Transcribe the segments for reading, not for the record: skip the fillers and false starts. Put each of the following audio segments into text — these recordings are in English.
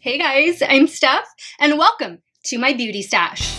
Hey guys, I'm Steff, and welcome to my beauty stash.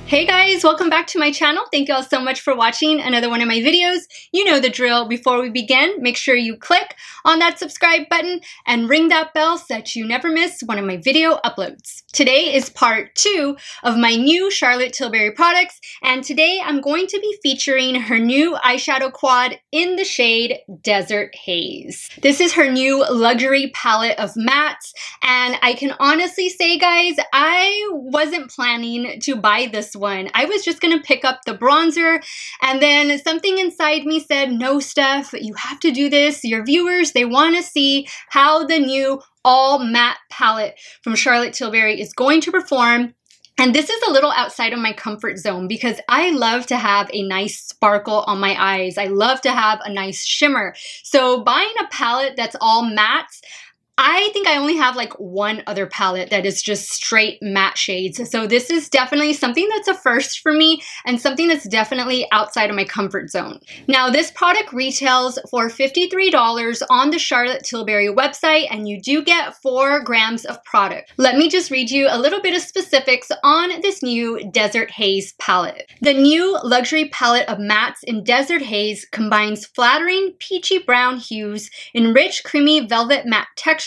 Hey guys, welcome back to my channel. Thank you all so much for watching another one of my videos. You know the drill. Before we begin, make sure you click on that subscribe button and ring that bell so that you never miss one of my video uploads. Today is part 2 of my new Charlotte Tilbury products, and today I'm going to be featuring her new eyeshadow quad in the shade Desert Haze. This is her new luxury palette of mattes, and I can honestly say, guys, I wasn't planning to buy this one. I was just gonna pick up the bronzer, and then something inside me said, no, Steff, you have to do this. Your viewers, they wanna see how the new all matte palette from Charlotte Tilbury is going to perform. And this is a little outside of my comfort zone because I love to have a nice sparkle on my eyes. I love to have a nice shimmer. So buying a palette that's all mattes, I think I only have like one other palette that is just straight matte shades. So this is definitely something that's a first for me and something that's definitely outside of my comfort zone. Now this product retails for $53 on the Charlotte Tilbury website, and you do get 4 grams of product. Let me just read you a little bit of specifics on this new Desert Haze palette. The new luxury palette of mattes in Desert Haze combines flattering peachy brown hues in rich creamy velvet matte texture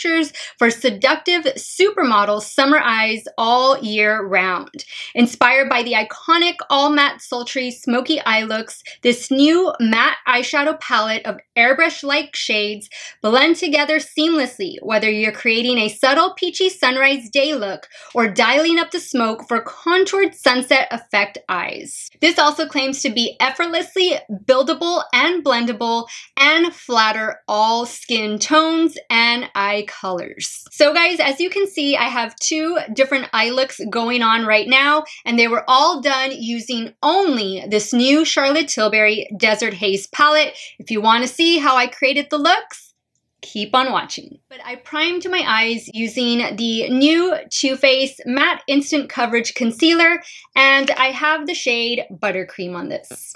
for seductive supermodel summer eyes all year round. Inspired by the iconic all-matte sultry smoky eye looks, this new matte eyeshadow palette of airbrush-like shades blend together seamlessly, whether you're creating a subtle peachy sunrise day look or dialing up the smoke for contoured sunset effect eyes. This also claims to be effortlessly buildable and blendable and flatter all skin tones and eye colors. So guys, as you can see, I have 2 different eye looks going on right now, and they were all done using only this new Charlotte Tilbury Desert Haze palette. If you want to see how I created the looks, keep on watching. But I primed my eyes using the new Too Faced Matte Instant Coverage Concealer, and I have the shade Buttercream on this.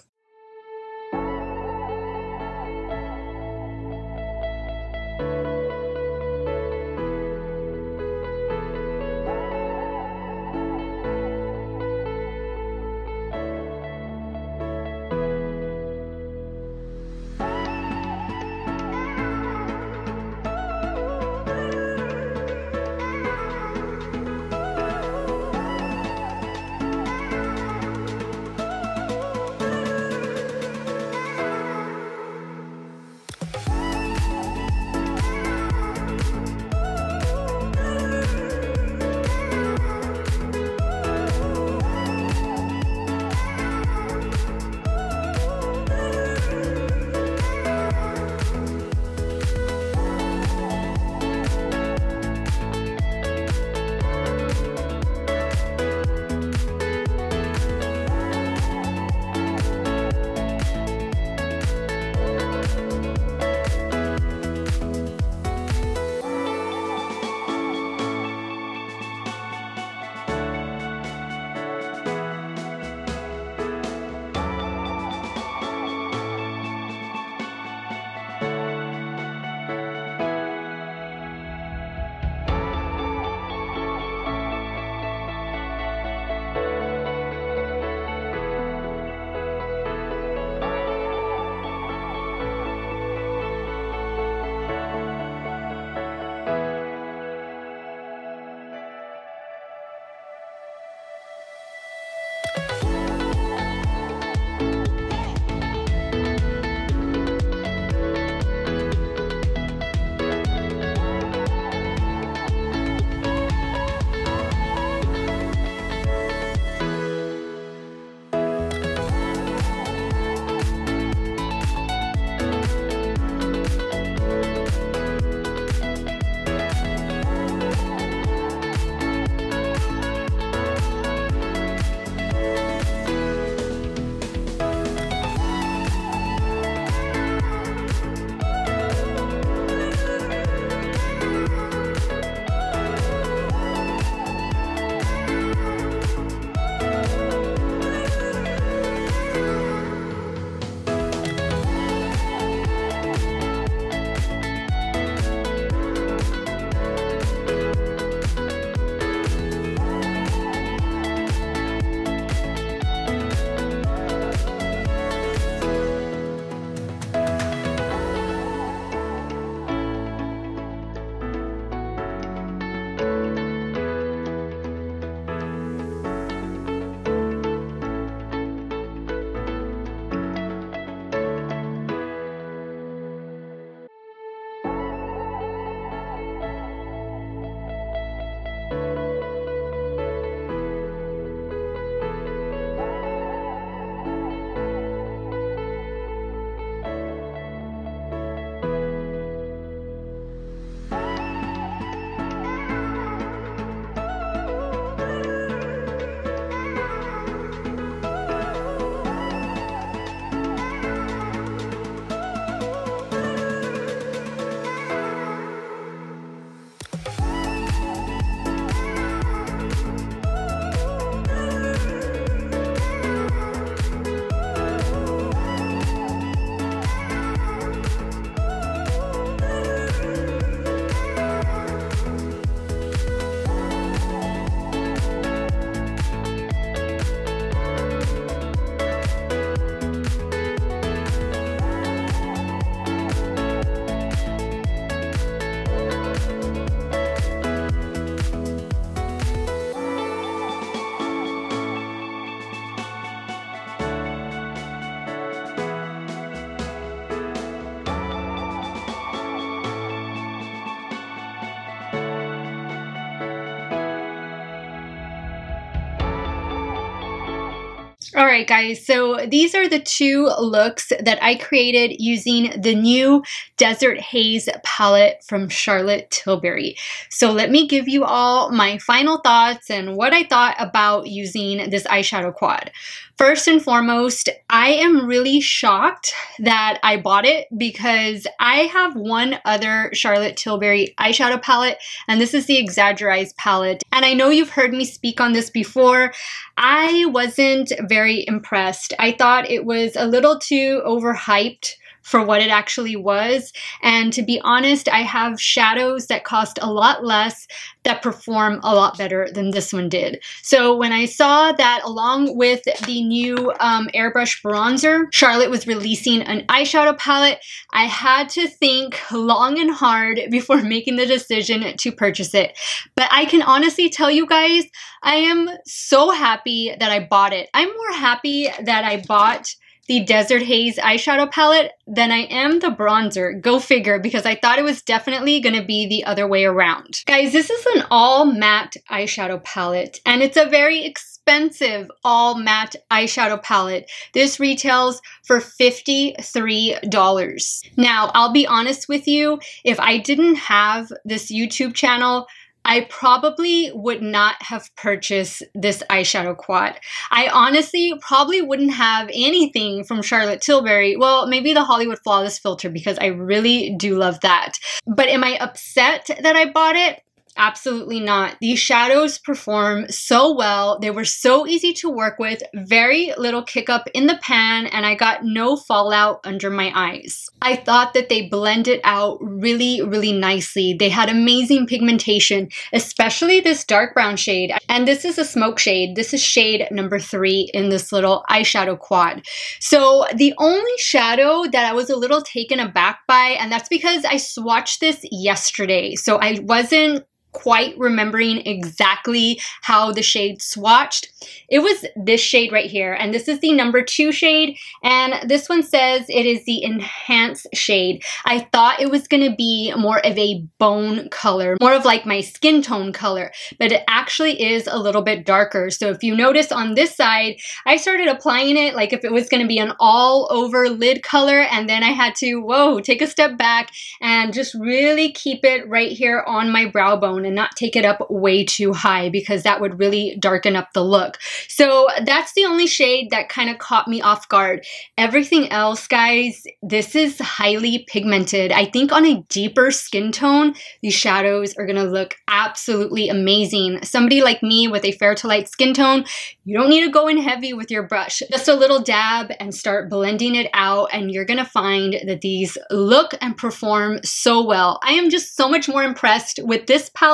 Alright guys, so these are the two looks that I created using the new Desert Haze palette from Charlotte Tilbury. So let me give you all my final thoughts and what I thought about using this eyeshadow quad. First and foremost, I am really shocked that I bought it because I have one other Charlotte Tilbury eyeshadow palette, and this is the Exaggerized palette. And I know you've heard me speak on this before. I wasn't very impressed. I thought it was a little too overhyped for what it actually was. And to be honest, I have shadows that cost a lot less that perform a lot better than this one did. So when I saw that along with the new Airbrush bronzer, Charlotte was releasing an eyeshadow palette, I had to think long and hard before making the decision to purchase it. But I can honestly tell you guys, I am so happy that I bought it. I'm more happy that I bought the Desert Haze eyeshadow palette than I am the bronzer. Go figure, because I thought it was definitely going to be the other way around. Guys, this is an all matte eyeshadow palette, and it's a very expensive all matte eyeshadow palette. This retails for $53. Now, I'll be honest with you, if I didn't have this YouTube channel, I probably would not have purchased this eyeshadow quad. I honestly probably wouldn't have anything from Charlotte Tilbury. Well, maybe the Hollywood Flawless filter, because I really do love that. But am I upset that I bought it? Absolutely not. These shadows perform so well. They were so easy to work with, very little kick up in the pan, and I got no fallout under my eyes. I thought that they blended out really, really nicely. They had amazing pigmentation, especially this dark brown shade. And this is a smoke shade. This is shade number 3 in this little eyeshadow quad. So the only shadow that I was a little taken aback by, and that's because I swatched this yesterday, so I wasn't quite remembering exactly how the shade swatched. It was this shade right here, and this is the number 2 shade, and this one says it is the enhanced shade. I thought it was going to be more of a bone color, more of like my skin tone color, but it actually is a little bit darker. So if you notice on this side, I started applying it like if it was going to be an all over lid color, and then I had to, take a step back and just really keep it right here on my brow bone and not take it up way too high, because that would really darken up the look. So that's the only shade that kind of caught me off guard. Everything else, guys, this is highly pigmented. I think on a deeper skin tone, these shadows are gonna look absolutely amazing. Somebody like me with a fair to light skin tone, you don't need to go in heavy with your brush. Just a little dab and start blending it out, and you're gonna find that these look and perform so well. I am just so much more impressed with this palette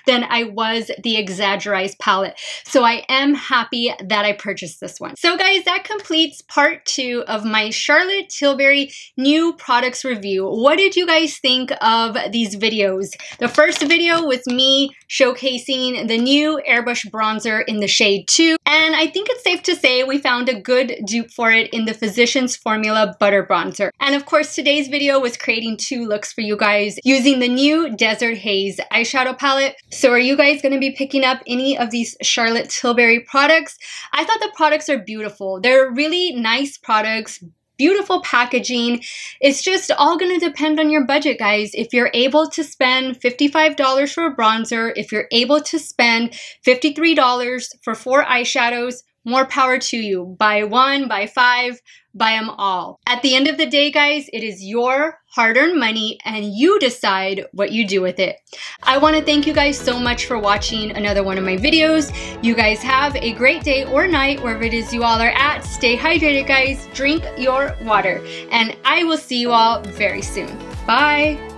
than I was the Exaggerized palette. So I am happy that I purchased this one. So guys, that completes part 2 of my Charlotte Tilbury new products review. What did you guys think of these videos? The first video was me showcasing the new Airbrush bronzer in the shade 2, and I think it's safe to say we found a good dupe for it in the Physicians Formula Butter Bronzer. And of course, today's video was creating 2 looks for you guys using the new Desert Haze eyeshadow palette. So are you guys going to be picking up any of these Charlotte Tilbury products? I thought the products are beautiful. They're really nice products, beautiful packaging. It's just all going to depend on your budget, guys. If you're able to spend $55 for a bronzer, if you're able to spend $53 for 4 eyeshadows, more power to you. Buy 1, buy 5, buy them all. At the end of the day, guys, it is your hard-earned money, and you decide what you do with it. I want to thank you guys so much for watching another one of my videos. You guys have a great day or night, wherever it is you all are at. Stay hydrated, guys. Drink your water, and I will see you all very soon. Bye.